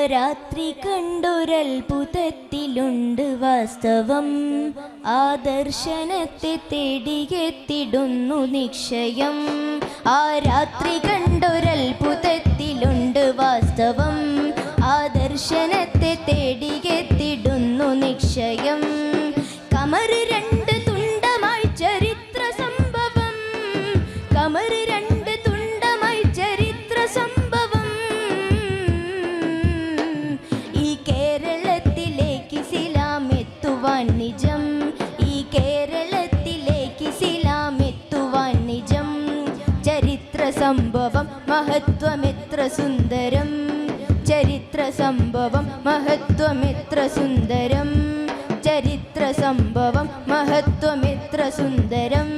രാത്രി കണ്ടൊരത്ഭുതത്തിലുണ്ട് വാസ്തവം. ആ ദർശനത്തെ തേടിയെത്തിടുന്നു നിശ്ചയം. ആ രാത്രി കണ്ടൊരത്ഭുതത്തിലുണ്ട് വാസ്തവം. ആ ദർശനത്തെ തേടിയെത്തിടുന്നു നിശ്ചയം. കമറ് രണ്ട് തുണ്ടമായി ചരിത്ര സംഭവം. കമറ് രണ്ട് തുണ്ടമായി ചരിത്ര സംഭവം. ഈ കേരളത്തിലേക്ക് ഇസ്ലാം എത്തുവാൻ നിജം. ഈ കേരളത്തിലേക്ക് ഇസ്ലാം എത്തുവാൻ നിജം. ചരിത്ര സംഭവം മഹത്വമെത്ര സുന്ദരം. ചരിത്ര സംഭവം മഹത്വമെത്ര സുന്ദരം. ചരിത്ര സംഭവം മഹത്വമെത്ര സുന്ദരം.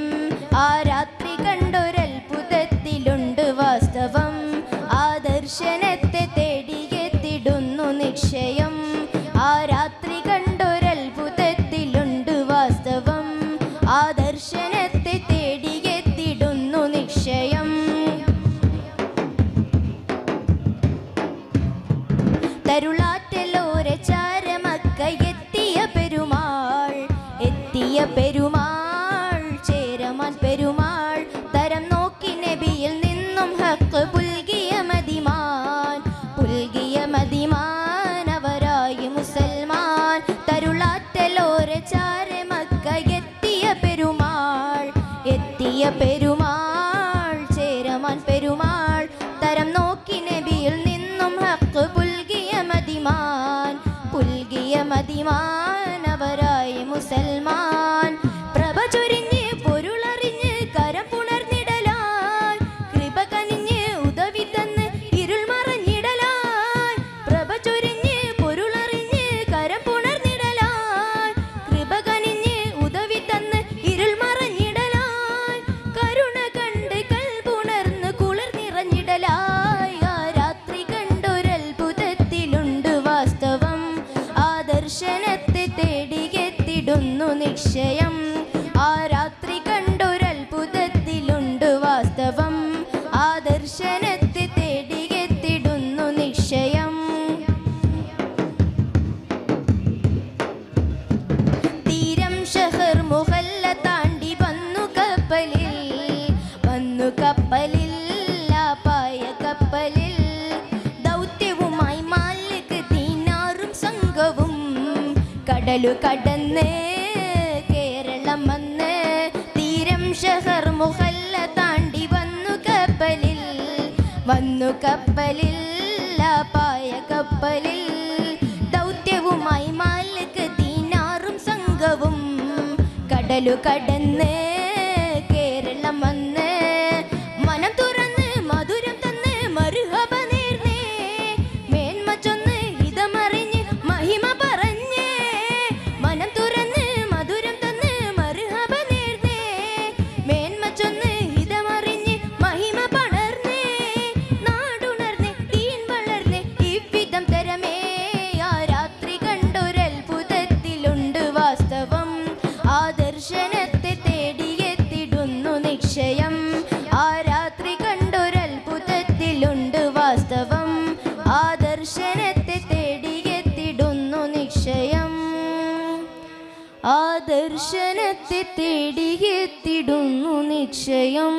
ആ രാത്രി കണ്ടൊരത്ഭുതത്തിലുണ്ട് വാസ്തവം. ആ ദർശനത്തെ തേടിയെത്തിടുന്നു നിശ്ചയം. ആ രാത്രി കണ്ടൊരത്ഭുതത്തിലുണ്ട് വാസ്തവം. ആ ദർശനത്തെ തേടിയെത്തിടുന്നു നിശ്ചയം. തരുളാറ്റലോരചാരമക്ക എത്തിയ പെരുമാൾ. എത്തിയ പെരുമാൾ ചേരമാൻ പെരുമാൾ. തരം നോക്കി നബിയിൽ നിന്നും ഹക്ക് പുൽകിയ മദിമാൻ. പുൽകിയ മദിമാൻ അവരായി മുസൽമാൻ. തരുളാറ്റലോരചാരമക്ക എത്തിയ പെരുമാൾ. എത്തിയ പെരുമാൾ ചേരമാൻ പെരുമാൾ. തരം നോക്കി നബിയിൽ നിന്നും ഹക്ക് പുൽകിയ മദിമാൻ. പുൽകിയ മദിമാൻ അവരായി മുസൽമാൻ. പ്രഭ ചൊരിഞ്ഞ് പൊരുളറിഞ്ഞ് കരം പുണർന്നിടലായി. കൃപ കനിഞ്ഞ് ഉദവി തന്ന് ഇരുൾ മറഞ്ഞിടലായി. പ്രഭ ചൊരിഞ്ഞ് പൊരുളറിഞ്ഞ് കരം പുണർന്നിടലായി. കൃപ കനിഞ്ഞ് ഉദവി തന്ന് ഇരുൾ മറഞ്ഞിടലായി. കരുണ കണ്ട് കൽപുണർന്ന് കുളിർ നിറഞ്ഞിടലായി. ആ രാത്രി കണ്ടൊരത്ഭുതത്തിലുണ്ട് വാസ്തവം. ആ ദർശനത്തെ തേടിയെത്തിടുന്നു നിശ്ചയം. ആ രാത്രി കണ്ടൊരത്ഭുതത്തിലുണ്ട് വാസ്തവം. ആ ദർശനത്തെ തേടിയെത്തിടുന്നു നിശ്ചയം. തീരം ഷഹർ മുഹല്ല താണ്ടി വന്നു കപ്പലിൽ. വന്നു കപ്പലിൽ പായ കപ്പലിൽ. ദൗത്യവുമായി മാലിക് ദീനാറും സംഘവും കടലു കടന്ന് കേരളം വന്ന്. തീരം ഷഹർ മുഹല്ല താണ്ടി വന്നു കപ്പലിൽ. വന്നു കപ്പലിൽ പായ കപ്പലിൽ. ദൗത്യവുമായി മാലിക് ദീനാറും സംഘവും കടലു കടന്ന് കേരളം വന്ന്. മനം തുറന്ന് മധുരം തന്ന് മർഹബ നേർന്നേ. മേന്മ ചൊന്ന് ഹിതമറിഞ്ഞ് മഹിമ പറഞ്ഞേ. മനം തുറന്ന് മധുരം തന്ന് മർഹബ നേർന്നേ. മേന്മ ചൊന്ന് ഹിതമറിഞ്ഞ് മഹിമ പടർന്നേ. നാടുണർന്ന് തീൻ വളർന്ന് ഇவ்விதം തരമേ. ആ രാത്രി കണ്ടൊരത്ഭുതത്തിലുണ്ട് വാസ്തവം. ആ ദർശനത്തെ തേടിയെത്തിടുന്നു നിശ്ചയം. ആ രാത്രി കണ്ടൊരത്ഭുതത്തിലുണ്ട് വാസ്തവം. ആ ദർശനത്തെ തേടിയെത്തിടുന്നു നിശ്ചയം. ആ ദർശനത്തെ തേടിയെത്തിടുന്നു നിശ്ചയം.